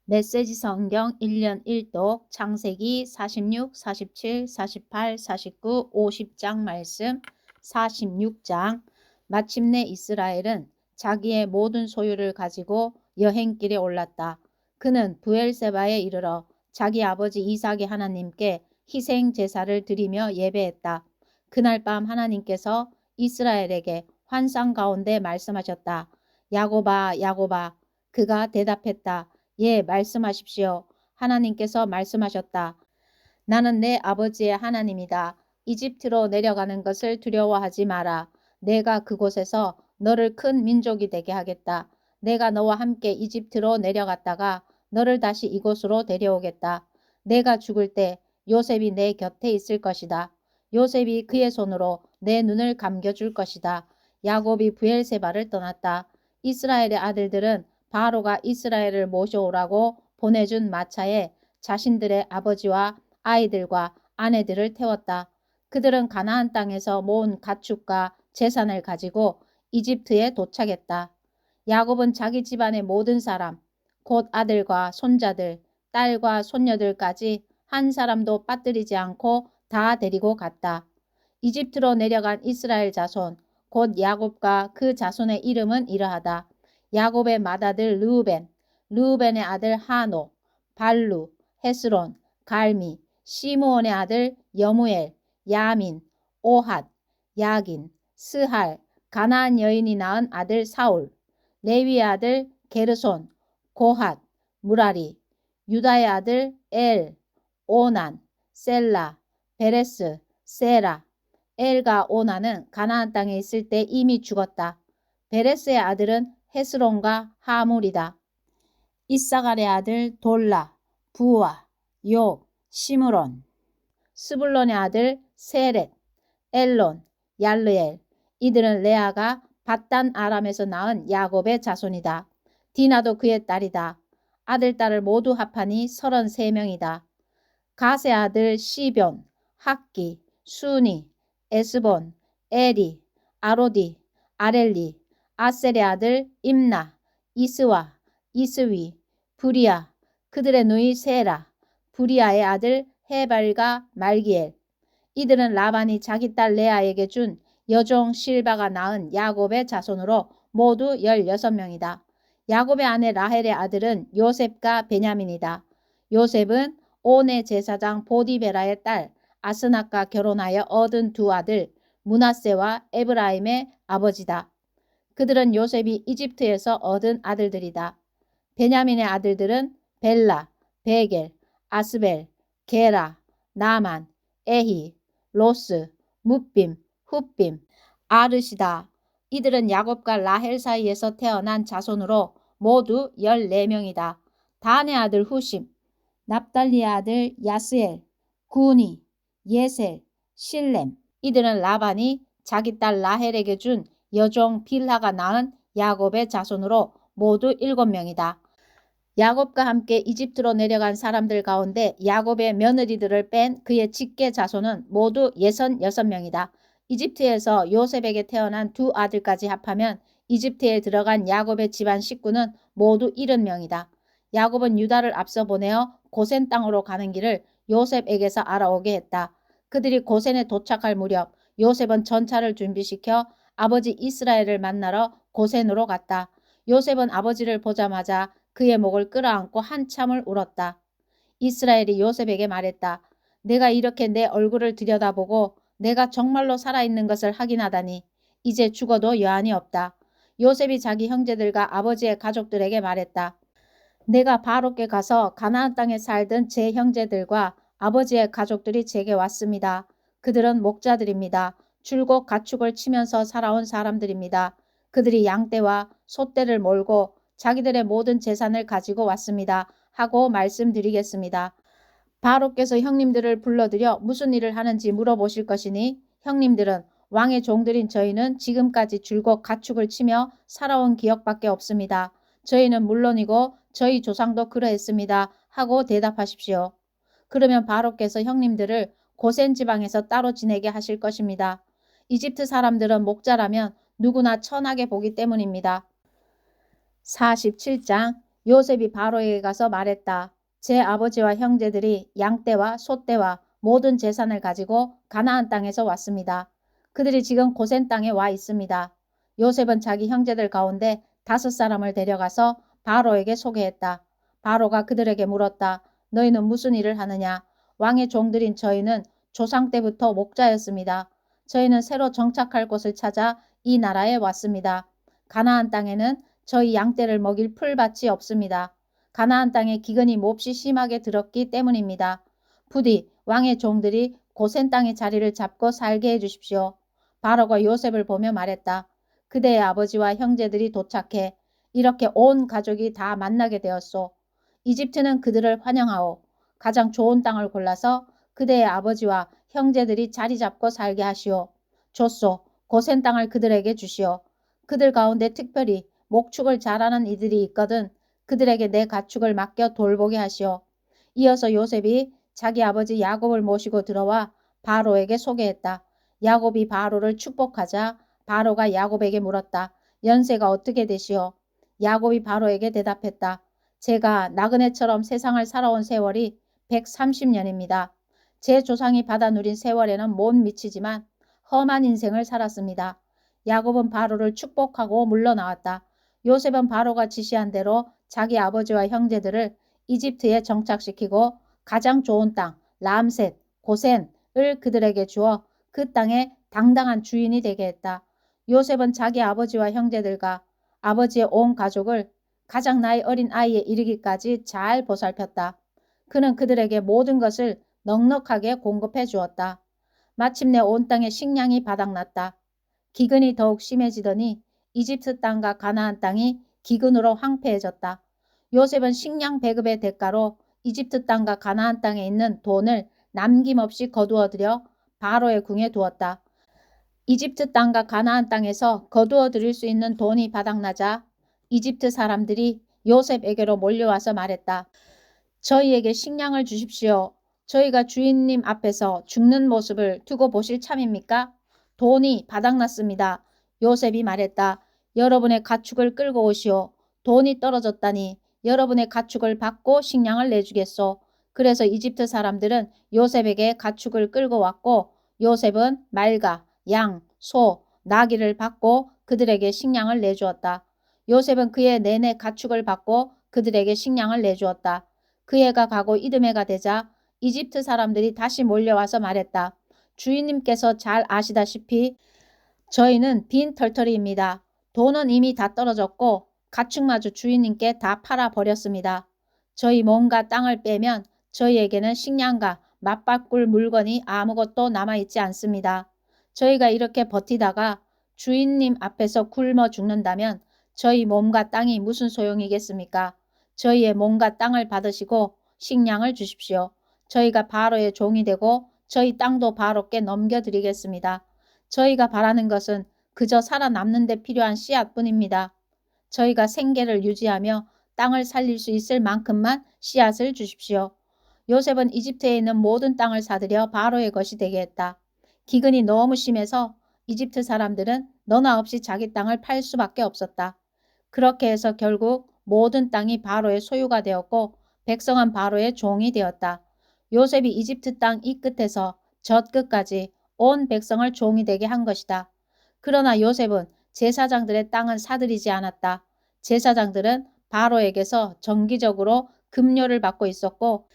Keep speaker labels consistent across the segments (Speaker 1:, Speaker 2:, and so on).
Speaker 1: 메시지 성경 1년 1독 창세기 46, 47, 48, 49, 50장 말씀 46장. 마침내 이스라엘은 자기의 모든 소유를 가지고 여행길에 올랐다. 그는 브엘세바에 이르러 자기 아버지 이삭의 하나님께 희생 제사를 드리며 예배했다. 그날 밤 하나님께서 이스라엘에게 환상 가운데 말씀하셨다. 야곱아, 야곱아. 그가 대답했다. 예, 말씀하십시오. 하나님께서 말씀하셨다. 나는 내 아버지의 하나님이다. 이집트로 내려가는 것을 두려워하지 마라. 내가 그곳에서 너를 큰 민족이 되게 하겠다. 내가 너와 함께 이집트로 내려갔다가 너를 다시 이곳으로 데려오겠다. 내가 죽을 때 요셉이 내 곁에 있을 것이다. 요셉이 그의 손으로 내 눈을 감겨줄 것이다. 야곱이 브엘세바를 떠났다. 이스라엘의 아들들은 바로가 이스라엘을 모셔오라고 보내준 마차에 자신들의 아버지와 아이들과 아내들을 태웠다. 그들은 가나안 땅에서 모은 가축과 재산을 가지고 이집트에 도착했다. 야곱은 자기 집안의 모든 사람, 곧 아들과 손자들, 딸과 손녀들까지 한 사람도 빠뜨리지 않고 다 데리고 갔다. 이집트로 내려간 이스라엘 자손, 곧 야곱과 그 자손의 이름은 이러하다. 야곱의 맏아들 르우벤, 르우벤의 아들 하노, 발루, 헤스론, 갈미, 시므온의 아들 여무엘, 야민, 오핫, 야긴, 스할, 가나안 여인이 낳은 아들 사울, 레위의 아들 게르손, 고핫, 무라리, 유다의 아들 엘, 오난, 셀라, 베레스, 세라. 엘과 오난은 가나안 땅에 있을 때 이미 죽었다. 베레스의 아들은 헤스론과 하물이다. 이사갈의 아들 돌라, 부와, 욥, 시므론. 스불론의 아들 세렛, 엘론, 얄르엘. 이들은 레아가 밧단 아람에서 낳은 야곱의 자손이다. 디나도 그의 딸이다. 아들, 딸을 모두 합하니 33명이다. 가세 아들 시변, 학기, 수니, 에스본, 에리, 아로디, 아렐리, 아셀의 아들 임나, 이스와, 이스위, 부리아, 그들의 누이 세라, 부리아의 아들 헤발과 말기엘. 이들은 라반이 자기 딸 레아에게 준 여종 실바가 낳은 야곱의 자손으로 모두 16명이다. 야곱의 아내 라헬의 아들은 요셉과 베냐민이다. 요셉은 온의 제사장 보디베라의 딸 아스낙과 결혼하여 얻은 두 아들 므낫세와 에브라임의 아버지다. 그들은 요셉이 이집트에서 얻은 아들들이다. 베냐민의 아들들은 벨라, 베겔, 아스벨, 게라, 나만, 에히, 로스, 뭇빔, 훗빔, 아르시다. 이들은 야곱과 라헬 사이에서 태어난 자손으로 모두 14명이다. 단의 아들 후심, 납달리의 아들 야스엘, 구니, 예셀, 실렘. 이들은 라반이 자기 딸 라헬에게 준 여종 빌하가 낳은 야곱의 자손으로 모두 7명이다. 야곱과 함께 이집트로 내려간 사람들 가운데 야곱의 며느리들을 뺀 그의 직계 자손은 모두 66명이다. 이집트에서 요셉에게 태어난 두 아들까지 합하면 이집트에 들어간 야곱의 집안 식구는 모두 70명이다. 야곱은 유다를 앞서 보내어 고센 땅으로 가는 길을 요셉에게서 알아오게 했다. 그들이 고센에 도착할 무렵 요셉은 전차를 준비시켜 아버지 이스라엘을 만나러 고센으로 갔다. 요셉은 아버지를 보자마자 그의 목을 끌어안고 한참을 울었다. 이스라엘이 요셉에게 말했다. 내가 이렇게 내 얼굴을 들여다보고 내가 정말로 살아있는 것을 확인하다니 이제 죽어도 여한이 없다. 요셉이 자기 형제들과 아버지의 가족들에게 말했다. 내가 바로께 가서 가나안 땅에 살던 제 형제들과 아버지의 가족들이 제게 왔습니다. 그들은 목자들입니다. 줄곧 가축을 치면서 살아온 사람들입니다. 그들이 양떼와 소떼를 몰고 자기들의 모든 재산을 가지고 왔습니다. 하고 말씀드리겠습니다. 바로께서 형님들을 불러들여 무슨 일을 하는지 물어보실 것이니 형님들은 왕의 종들인 저희는 지금까지 줄곧 가축을 치며 살아온 기억밖에 없습니다. 저희는 물론이고 저희 조상도 그러했습니다. 하고 대답하십시오. 그러면 바로께서 형님들을 고센 지방에서 따로 지내게 하실 것입니다. 이집트 사람들은 목자라면 누구나 천하게 보기 때문입니다. 47장. 요셉이 바로에게 가서 말했다. 제 아버지와 형제들이 양떼와 소떼와 모든 재산을 가지고 가나안 땅에서 왔습니다. 그들이 지금 고센 땅에 와 있습니다. 요셉은 자기 형제들 가운데 5사람을 데려가서 바로에게 소개했다. 바로가 그들에게 물었다. 너희는 무슨 일을 하느냐? 왕의 종들인 저희는 조상 때부터 목자였습니다. 저희는 새로 정착할 곳을 찾아 이 나라에 왔습니다. 가나안 땅에는 저희 양떼를 먹일 풀밭이 없습니다. 가나안 땅에 기근이 몹시 심하게 들었기 때문입니다. 부디 왕의 종들이 고센 땅의 자리를 잡고 살게 해주십시오. 바로가 요셉을 보며 말했다. 그대의 아버지와 형제들이 도착해 이렇게 온 가족이 다 만나게 되었소. 이집트는 그들을 환영하오. 가장 좋은 땅을 골라서 그대의 아버지와 형제들이 자리 잡고 살게 하시오. 좋소. 고센 땅을 그들에게 주시오. 그들 가운데 특별히 목축을 잘하는 이들이 있거든 그들에게 내 가축을 맡겨 돌보게 하시오. 이어서 요셉이 자기 아버지 야곱을 모시고 들어와 바로에게 소개했다. 야곱이 바로를 축복하자 바로가 야곱에게 물었다. 연세가 어떻게 되시오? 야곱이 바로에게 대답했다. 제가 나그네처럼 세상을 살아온 세월이 130년입니다. 제 조상이 받아 누린 세월에는 못 미치지만 험한 인생을 살았습니다. 야곱은 바로를 축복하고 물러나왔다. 요셉은 바로가 지시한 대로 자기 아버지와 형제들을 이집트에 정착시키고 가장 좋은 땅 람셋, 고센을 그들에게 주어 그 땅의 당당한 주인이 되게 했다. 요셉은 자기 아버지와 형제들과 아버지의 온 가족을 가장 나이 어린 아이에 이르기까지 잘 보살폈다. 그는 그들에게 모든 것을 넉넉하게 공급해 주었다. 마침내 온 땅에 식량이 바닥났다. 기근이 더욱 심해지더니 이집트 땅과 가나안 땅이 기근으로 황폐해졌다. 요셉은 식량 배급의 대가로 이집트 땅과 가나안 땅에 있는 돈을 남김없이 거두어들여 바로의 궁에 두었다. 이집트 땅과 가나안 땅에서 거두어 들일 수 있는 돈이 바닥나자 이집트 사람들이 요셉에게로 몰려와서 말했다. 저희에게 식량을 주십시오. 저희가 주인님 앞에서 죽는 모습을 두고 보실 참입니까? 돈이 바닥났습니다. 요셉이 말했다. 여러분의 가축을 끌고 오시오. 돈이 떨어졌다니 여러분의 가축을 받고 식량을 내주겠소. 그래서 이집트 사람들은 요셉에게 가축을 끌고 왔고 요셉은 말과 양, 소, 나귀를 받고 그들에게 식량을 내주었다. 요셉은 그의 내내 가축을 받고 그들에게 식량을 내주었다. 그 해가 가고 이듬해가 되자 이집트 사람들이 다시 몰려와서 말했다. 주인님께서 잘 아시다시피 저희는 빈 털털이입니다. 돈은 이미 다 떨어졌고 가축마저 주인님께 다 팔아버렸습니다. 저희 몸과 땅을 빼면 저희에게는 식량과 맛바꿀 물건이 아무것도 남아있지 않습니다. 저희가 이렇게 버티다가 주인님 앞에서 굶어 죽는다면 저희 몸과 땅이 무슨 소용이겠습니까? 저희의 몸과 땅을 받으시고 식량을 주십시오. 저희가 바로의 종이 되고 저희 땅도 바로께 넘겨드리겠습니다. 저희가 바라는 것은 그저 살아남는 데 필요한 씨앗뿐입니다. 저희가 생계를 유지하며 땅을 살릴 수 있을 만큼만 씨앗을 주십시오. 요셉은 이집트에 있는 모든 땅을 사들여 바로의 것이 되게 했다. 기근이 너무 심해서 이집트 사람들은 너나 없이 자기 땅을 팔 수밖에 없었다. 그렇게 해서 결국 모든 땅이 바로의 소유가 되었고 백성은 바로의 종이 되었다. 요셉이 이집트 땅 이 끝에서 저 끝까지 온 백성을 종이 되게 한 것이다. 그러나 요셉은 제사장들의 땅은 사들이지 않았다. 제사장들은 바로에게서 정기적으로 급료를 받고 있었고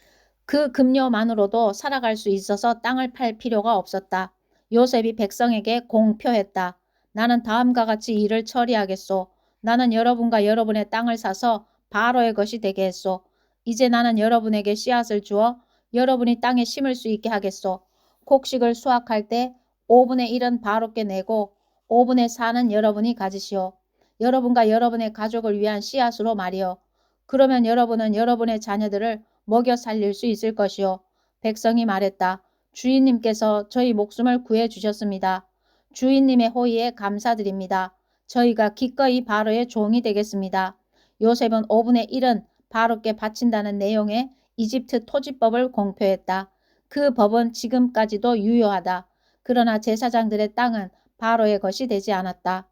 Speaker 1: 그 급료만으로도 살아갈 수 있어서 땅을 팔 필요가 없었다. 요셉이 백성에게 공표했다. 나는 다음과 같이 일을 처리하겠소. 나는 여러분과 여러분의 땅을 사서 바로의 것이 되게 했소. 이제 나는 여러분에게 씨앗을 주어 여러분이 땅에 심을 수 있게 하겠소. 곡식을 수확할 때 5분의 1은 바로께 내고 5분의 4는 여러분이 가지시오. 여러분과 여러분의 가족을 위한 씨앗으로 말이요. 그러면 여러분은 여러분의 자녀들을 먹여 살릴 수 있을 것이요. 백성이 말했다. 주인님께서 저희 목숨을 구해 주셨습니다. 주인님의 호의에 감사드립니다. 저희가 기꺼이 바로의 종이 되겠습니다. 요셉은 5분의 1은 바로께 바친다는 내용의 이집트 토지법을 공표했다. 그 법은 지금까지도 유효하다. 그러나 제사장들의 땅은 바로의 것이 되지 않았다.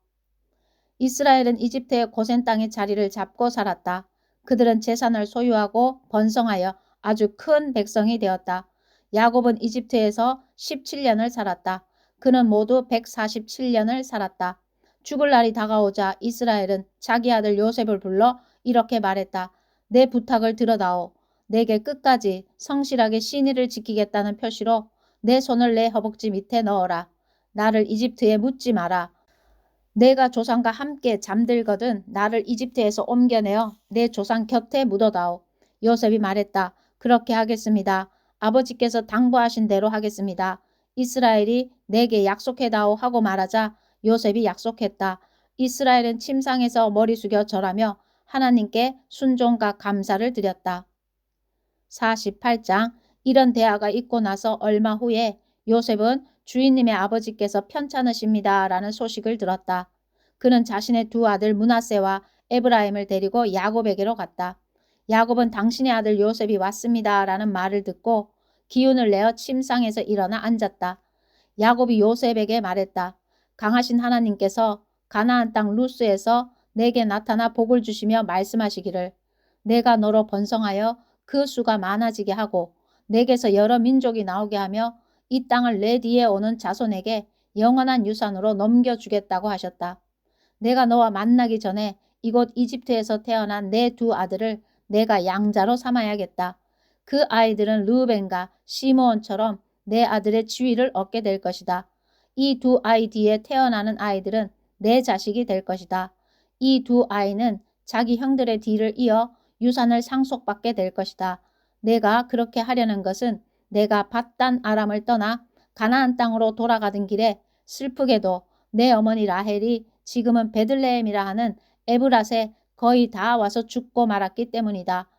Speaker 1: 이스라엘은 이집트의 고센 땅의 자리를 잡고 살았다. 그들은 재산을 소유하고 번성하여 아주 큰 백성이 되었다. 야곱은 이집트에서 17년을 살았다. 그는 모두 147년을 살았다. 죽을 날이 다가오자 이스라엘은 자기 아들 요셉을 불러 이렇게 말했다. 내 부탁을 들어다오. 내게 끝까지 성실하게 신의를 지키겠다는 표시로 내 손을 내 허벅지 밑에 넣어라. 나를 이집트에 묻지 마라. 내가 조상과 함께 잠들거든 나를 이집트에서 옮겨내어 내 조상 곁에 묻어다오. 요셉이 말했다. 그렇게 하겠습니다. 아버지께서 당부하신 대로 하겠습니다. 이스라엘이 내게 약속해다오 하고 말하자 요셉이 약속했다. 이스라엘은 침상에서 머리 숙여 절하며 하나님께 순종과 감사를 드렸다. 48장 이런 대화가 있고 나서 얼마 후에 요셉은 주인님의 아버지께서 편찮으십니다 라는 소식을 들었다. 그는 자신의 두 아들 므낫세와 에브라임을 데리고 야곱에게로 갔다. 야곱은 당신의 아들 요셉이 왔습니다 라는 말을 듣고 기운을 내어 침상에서 일어나 앉았다. 야곱이 요셉에게 말했다. 강하신 하나님께서 가나안 땅 루스에서 내게 나타나 복을 주시며 말씀하시기를 내가 너로 번성하여 그 수가 많아지게 하고 내게서 여러 민족이 나오게 하며 이 땅을 내 뒤에 오는 자손에게 영원한 유산으로 넘겨주겠다고 하셨다. 내가 너와 만나기 전에 이곳 이집트에서 태어난 내 두 아들을 내가 양자로 삼아야겠다. 그 아이들은 르우벤과 시므온처럼 내 아들의 지위를 얻게 될 것이다. 이 두 아이 뒤에 태어나는 아이들은 내 자식이 될 것이다. 이 두 아이는 자기 형들의 뒤를 이어 유산을 상속받게 될 것이다. 내가 그렇게 하려는 것은 내가 밧단 아람을 떠나 가나안 땅으로 돌아가던 길에 슬프게도 내 어머니 라헬이 지금은 베들레헴이라 하는 에브랏에 거의 다 와서 죽고 말았기 때문이다.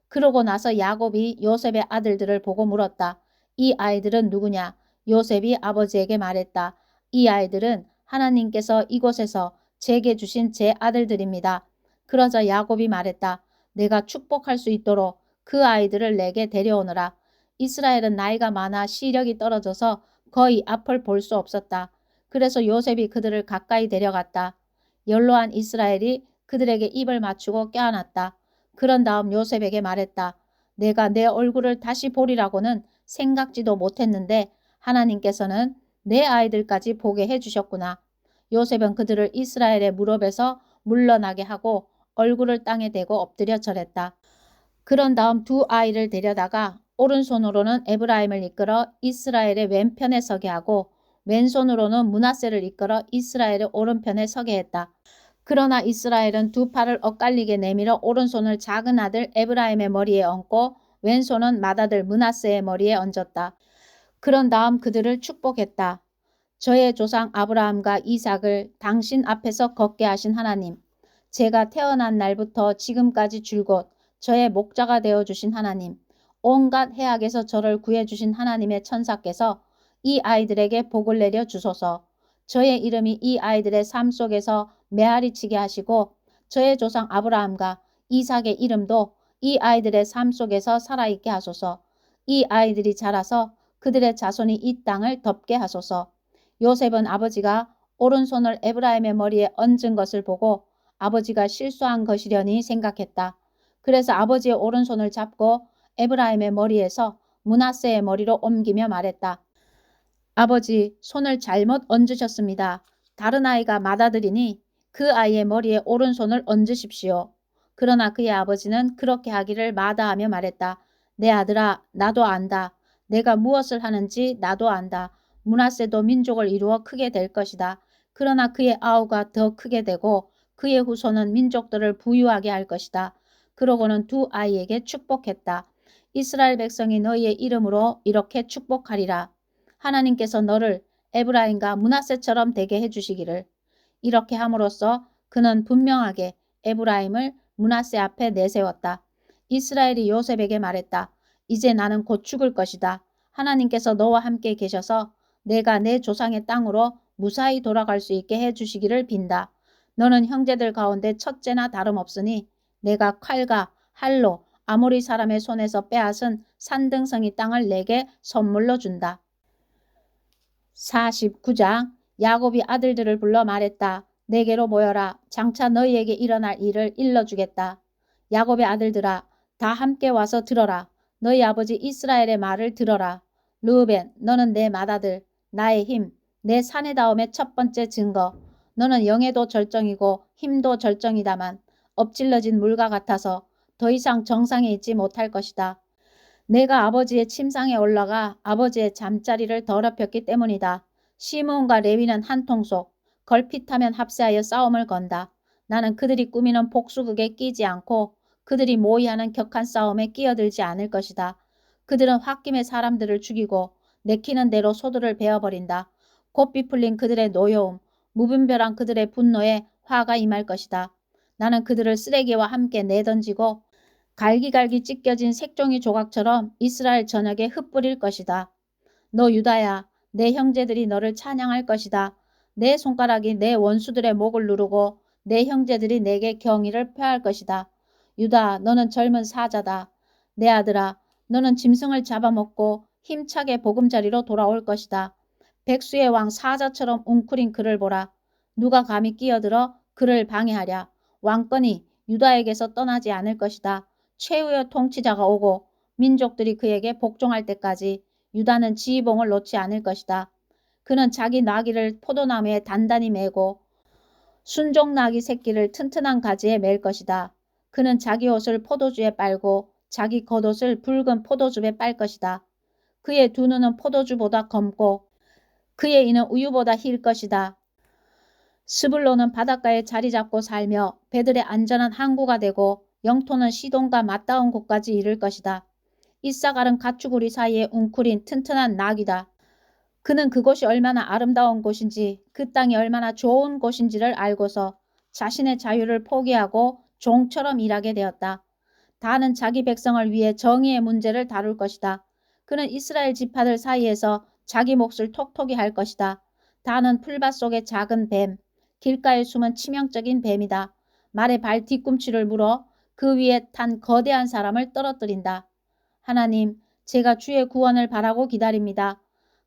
Speaker 1: 그러고 나서 야곱이 요셉의 아들들을 보고 물었다. 이 아이들은 누구냐? 요셉이 아버지에게 말했다. 이 아이들은 하나님께서 이곳에서 제게 주신 제 아들들입니다. 그러자 야곱이 말했다. 내가 축복할 수 있도록 그 아이들을 내게 데려오너라. 이스라엘은 나이가 많아 시력이 떨어져서 거의 앞을 볼 수 없었다. 그래서 요셉이 그들을 가까이 데려갔다. 연로한 이스라엘이 그들에게 입을 맞추고 껴안았다. 그런 다음 요셉에게 말했다. 내가 내 얼굴을 다시 보리라고는 생각지도 못했는데 하나님께서는 내 아이들까지 보게 해주셨구나. 요셉은 그들을 이스라엘의 무릎에서 물러나게 하고 얼굴을 땅에 대고 엎드려 절했다. 그런 다음 두 아이를 데려다가 오른손으로는 에브라임을 이끌어 이스라엘의 왼편에 서게 하고 왼손으로는 므낫세를 이끌어 이스라엘의 오른편에 서게 했다. 그러나 이스라엘은 두 팔을 엇갈리게 내밀어 오른손을 작은 아들 에브라임의 머리에 얹고 왼손은 맏아들 므낫세의 머리에 얹었다. 그런 다음 그들을 축복했다. 저의 조상 아브라함과 이삭을 당신 앞에서 걷게 하신 하나님, 제가 태어난 날부터 지금까지 줄곧 저의 목자가 되어주신 하나님, 온갖 해악에서 저를 구해주신 하나님의 천사께서 이 아이들에게 복을 내려 주소서. 저의 이름이 이 아이들의 삶 속에서 메아리치게 하시고 저의 조상 아브라함과 이삭의 이름도 이 아이들의 삶 속에서 살아있게 하소서. 이 아이들이 자라서 그들의 자손이 이 땅을 덮게 하소서. 요셉은 아버지가 오른손을 에브라임의 머리에 얹은 것을 보고 아버지가 실수한 것이려니 생각했다. 그래서 아버지의 오른손을 잡고 에브라임의 머리에서 므낫세의 머리로 옮기며 말했다. 아버지, 손을 잘못 얹으셨습니다. 다른 아이가 맏아들이니 그 아이의 머리에 오른손을 얹으십시오. 그러나 그의 아버지는 그렇게 하기를 마다하며 말했다. 내 아들아, 나도 안다. 내가 무엇을 하는지 나도 안다. 므낫세도 민족을 이루어 크게 될 것이다. 그러나 그의 아우가 더 크게 되고 그의 후손은 민족들을 부유하게 할 것이다. 그러고는 두 아이에게 축복했다. 이스라엘 백성이 너희의 이름으로 이렇게 축복하리라. 하나님께서 너를 에브라임과 므낫세처럼 되게 해주시기를. 이렇게 함으로써 그는 분명하게 에브라임을 므낫세 앞에 내세웠다. 이스라엘이 요셉에게 말했다. 이제 나는 곧 죽을 것이다. 하나님께서 너와 함께 계셔서 내가 내 조상의 땅으로 무사히 돌아갈 수 있게 해주시기를 빈다. 너는 형제들 가운데 첫째나 다름없으니 내가 칼과 할로 아모리 사람의 손에서 빼앗은 산등성이 땅을 내게 선물로 준다. 49장 야곱이 아들들을 불러 말했다. 내게로 모여라. 장차 너희에게 일어날 일을 일러주겠다. 야곱의 아들들아 다 함께 와서 들어라. 너희 아버지 이스라엘의 말을 들어라. 르우벤 너는 내 맏아들 나의 힘 내 사내다움의 첫 번째 증거. 너는 영에도 절정이고 힘도 절정이다만 엎질러진 물과 같아서 더 이상 정상에 있지 못할 것이다. 내가 아버지의 침상에 올라가 아버지의 잠자리를 더럽혔기 때문이다. 시므온과 레위는 한 통속 걸핏하면 합세하여 싸움을 건다. 나는 그들이 꾸미는 복수극에 끼지 않고 그들이 모의하는 격한 싸움에 끼어들지 않을 것이다. 그들은 홧김에 사람들을 죽이고 내키는 대로 소들을 베어버린다. 곱비 풀린 그들의 노여움, 무분별한 그들의 분노에 화가 임할 것이다. 나는 그들을 쓰레기와 함께 내던지고 갈기갈기 찢겨진 색종이 조각처럼 이스라엘 전역에 흩뿌릴 것이다. 너 유다야, 내 형제들이 너를 찬양할 것이다. 내 손가락이 내 원수들의 목을 누르고 내 형제들이 내게 경의를 표할 것이다. 유다, 너는 젊은 사자다. 내 아들아, 너는 짐승을 잡아먹고 힘차게 보금자리로 돌아올 것이다. 백수의 왕 사자처럼 웅크린 그를 보라. 누가 감히 끼어들어 그를 방해하랴. 왕권이 유다에게서 떠나지 않을 것이다. 최후의 통치자가 오고 민족들이 그에게 복종할 때까지 유다는 지휘봉을 놓지 않을 것이다. 그는 자기 나귀를 포도나무에 단단히 매고 순종 나귀 새끼를 튼튼한 가지에 맬 것이다. 그는 자기 옷을 포도주에 빨고 자기 겉옷을 붉은 포도즙에 빨 것이다. 그의 두 눈은 포도주보다 검고 그의 이는 우유보다 힐 것이다. 스불론은 바닷가에 자리 잡고 살며 배들의 안전한 항구가 되고 영토는 시돈과 맞닿은 곳까지 이를 것이다. 이사갈은 가축우리 사이에 웅크린 튼튼한 낙이다. 그는 그곳이 얼마나 아름다운 곳인지 그 땅이 얼마나 좋은 곳인지를 알고서 자신의 자유를 포기하고 종처럼 일하게 되었다. 다는 자기 백성을 위해 정의의 문제를 다룰 것이다. 그는 이스라엘 지파들 사이에서 자기 몫을 톡톡히 할 것이다. 다는 풀밭 속의 작은 뱀, 길가에 숨은 치명적인 뱀이다. 말의 발 뒤꿈치를 물어 그 위에 탄 거대한 사람을 떨어뜨린다. 하나님, 제가 주의 구원을 바라고 기다립니다.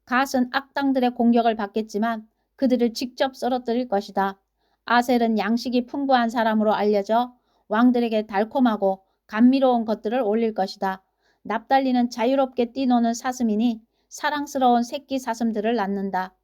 Speaker 1: 갓은 악당들의 공격을 받겠지만 그들을 직접 쓰러뜨릴 것이다. 아셀은 양식이 풍부한 사람으로 알려져 왕들에게 달콤하고 감미로운 것들을 올릴 것이다. 납달리는 자유롭게 뛰노는 사슴이니 사랑스러운 새끼 사슴들을 낳는다.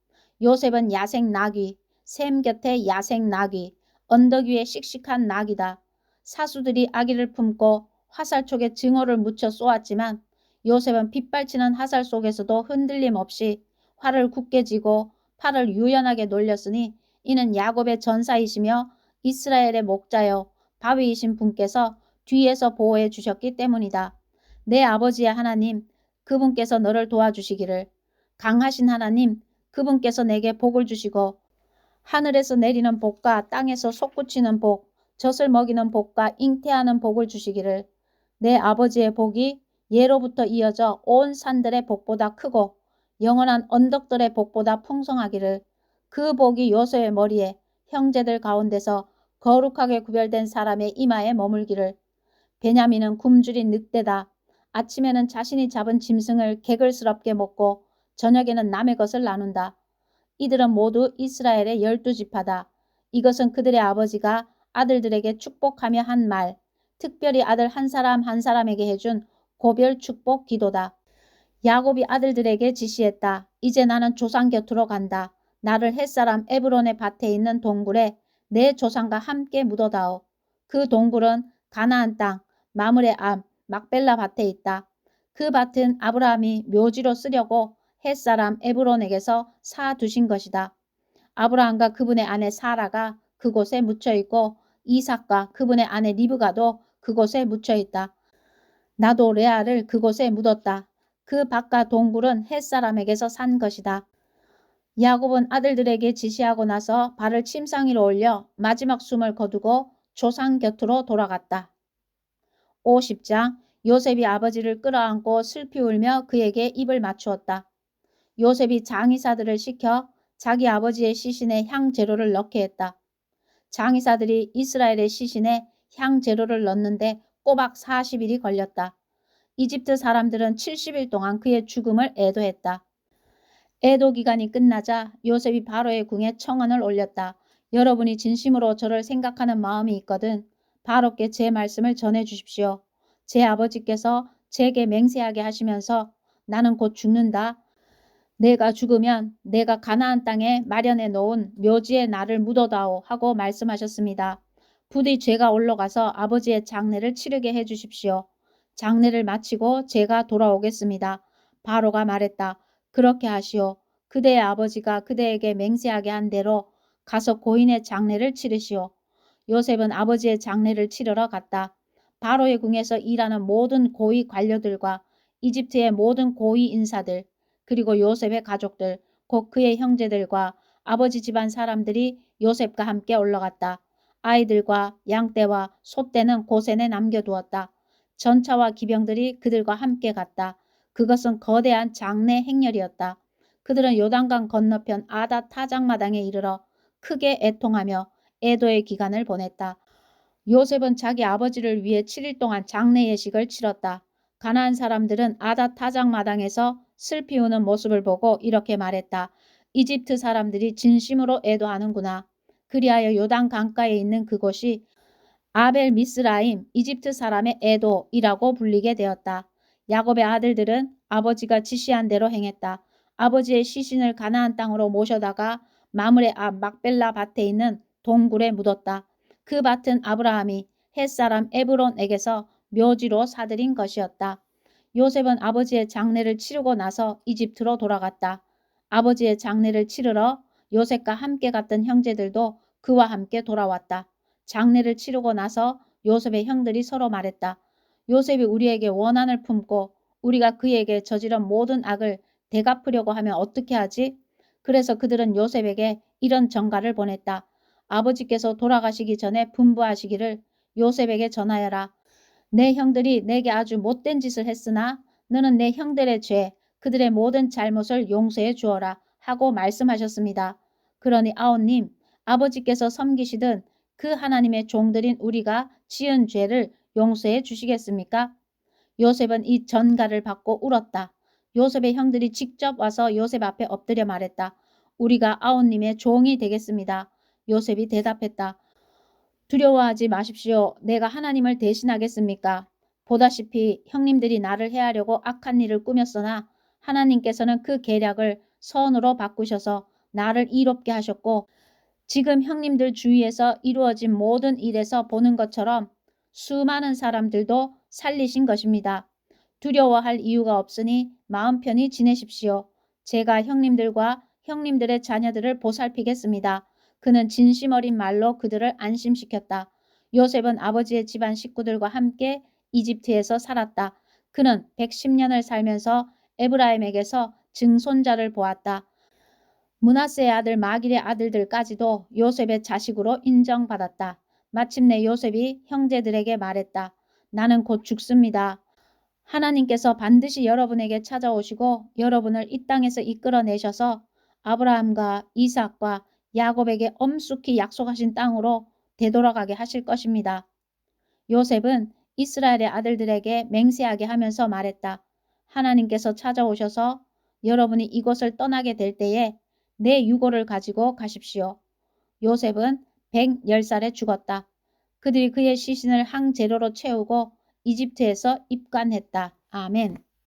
Speaker 1: 요셉은 야생 나귀, 샘 곁에 야생 나귀, 언덕 위에 씩씩한 나귀다. 사수들이 아기를 품고 화살촉에 증오를 묻혀 쏘았지만 요셉은 빗발치는 화살 속에서도 흔들림 없이 활을 굳게 쥐고 팔을 유연하게 놀렸으니 이는 야곱의 전사이시며 이스라엘의 목자여 바위이신 분께서 뒤에서 보호해 주셨기 때문이다. 내 아버지의 하나님, 그분께서 너를 도와주시기를. 강하신 하나님, 그분께서 내게 복을 주시고 하늘에서 내리는 복과 땅에서 솟구치는 복, 젖을 먹이는 복과 잉태하는 복을 주시기를. 내 아버지의 복이 예로부터 이어져 온 산들의 복보다 크고 영원한 언덕들의 복보다 풍성하기를. 그 복이 요셉의 머리에 형제들 가운데서 거룩하게 구별된 사람의 이마에 머물기를. 베냐민은 굶주린 늑대다. 아침에는 자신이 잡은 짐승을 개걸스럽게 먹고 저녁에는 남의 것을 나눈다. 이들은 모두 이스라엘의 12지파다. 이것은 그들의 아버지가 아들들에게 축복하며 한 말, 특별히 아들 한 사람 한 사람에게 해준 고별 축복 기도다. 야곱이 아들들에게 지시했다. 이제 나는 조상 곁으로 간다. 나를 햇사람 에브론의 밭에 있는 동굴에 내 조상과 함께 묻어다오. 그 동굴은 가나안 땅 마므레 암 막벨라 밭에 있다. 그 밭은 아브라함이 묘지로 쓰려고 햇사람 에브론에게서 사두신 것이다. 아브라함과 그분의 아내 사라가 그곳에 묻혀있고 이삭과 그분의 아내 리브가도 그곳에 묻혀있다. 나도 레아를 그곳에 묻었다. 그 밭과 동굴은 햇사람에게서 산 것이다. 야곱은 아들들에게 지시하고 나서 발을 침상 위로 올려 마지막 숨을 거두고 조상 곁으로 돌아갔다. 50장 요셉이 아버지를 끌어안고 슬피 울며 그에게 입을 맞추었다. 요셉이 장의사들을 시켜 자기 아버지의 시신에 향재료를 넣게 했다. 장의사들이 이스라엘의 시신에 향재료를 넣는데 꼬박 40일이 걸렸다. 이집트 사람들은 70일 동안 그의 죽음을 애도했다. 애도 기간이 끝나자 요셉이 바로의 궁에 청언을 올렸다. 여러분이 진심으로 저를 생각하는 마음이 있거든 바로께 제 말씀을 전해 주십시오. 제 아버지께서 제게 맹세하게 하시면서 나는 곧 죽는다. 내가 죽으면 내가 가나안 땅에 마련해 놓은 묘지에 나를 묻어다오 하고 말씀하셨습니다. 부디 제가 올라가서 아버지의 장례를 치르게 해 주십시오. 장례를 마치고 제가 돌아오겠습니다. 바로가 말했다. 그렇게 하시오. 그대의 아버지가 그대에게 맹세하게 한 대로 가서 고인의 장례를 치르시오. 요셉은 아버지의 장례를 치르러 갔다. 바로의 궁에서 일하는 모든 고위 관료들과 이집트의 모든 고위 인사들, 그리고 요셉의 가족들, 곧 그의 형제들과 아버지 집안 사람들이 요셉과 함께 올라갔다. 아이들과 양떼와 소떼는 고센에 남겨두었다. 전차와 기병들이 그들과 함께 갔다. 그것은 거대한 장례 행렬이었다. 그들은 요단강 건너편 아다 타작마당에 이르러 크게 애통하며 애도의 기간을 보냈다. 요셉은 자기 아버지를 위해 7일 동안 장례 예식을 치렀다. 가나안 사람들은 아다 타작 마당에서 슬피 우는 모습을 보고 이렇게 말했다. 이집트 사람들이 진심으로 애도하는구나. 그리하여 요단 강가에 있는 그곳이 아벨 미스라임 이집트 사람의 애도이라고 불리게 되었다. 야곱의 아들들은 아버지가 지시한 대로 행했다. 아버지의 시신을 가나안 땅으로 모셔다가 마므레 앞 막벨라 밭에 있는 동굴에 묻었다. 그 밭은 아브라함이 햇사람 에브론에게서 묘지로 사들인 것이었다. 요셉은 아버지의 장례를 치르고 나서 이집트로 돌아갔다. 아버지의 장례를 치르러 요셉과 함께 갔던 형제들도 그와 함께 돌아왔다. 장례를 치르고 나서 요셉의 형들이 서로 말했다. 요셉이 우리에게 원한을 품고 우리가 그에게 저지른 모든 악을 되갚으려고 하면 어떻게 하지? 그래서 그들은 요셉에게 이런 전가를 보냈다. 아버지께서 돌아가시기 전에 분부하시기를 요셉에게 전하여라. 내 형들이 내게 아주 못된 짓을 했으나 너는 내 형들의 죄, 그들의 모든 잘못을 용서해 주어라 하고 말씀하셨습니다. 그러니 아온님, 아버지께서 섬기시던 그 하나님의 종들인 우리가 지은 죄를 용서해 주시겠습니까? 요셉은 이 전가를 받고 울었다. 요셉의 형들이 직접 와서 요셉 앞에 엎드려 말했다. 우리가 아온님의 종이 되겠습니다. 요셉이 대답했다. 두려워하지 마십시오. 내가 하나님을 대신하겠습니까? 보다시피 형님들이 나를 해하려고 악한 일을 꾸몄으나 하나님께서는 그 계략을 선으로 바꾸셔서 나를 이롭게 하셨고 지금 형님들 주위에서 이루어진 모든 일에서 보는 것처럼 수많은 사람들도 살리신 것입니다. 두려워할 이유가 없으니 마음 편히 지내십시오. 제가 형님들과 형님들의 자녀들을 보살피겠습니다. 그는 진심 어린 말로 그들을 안심시켰다. 요셉은 아버지의 집안 식구들과 함께 이집트에서 살았다. 그는 110년을 살면서 에브라임에게서 증손자를 보았다. 므낫세의 아들 마길의 아들들까지도 요셉의 자식으로 인정받았다. 마침내 요셉이 형제들에게 말했다. 나는 곧 죽습니다. 하나님께서 반드시 여러분에게 찾아오시고 여러분을 이 땅에서 이끌어내셔서 아브라함과 이삭과 야곱에게 엄숙히 약속하신 땅으로 되돌아가게 하실 것입니다. 요셉은 이스라엘의 아들들에게 맹세하게 하면서 말했다. 하나님께서 찾아오셔서 여러분이 이곳을 떠나게 될 때에 내 유고를 가지고 가십시오. 요셉은 110살에 죽었다. 그들이 그의 시신을 항재료로 채우고 이집트에서 입관했다. 아멘.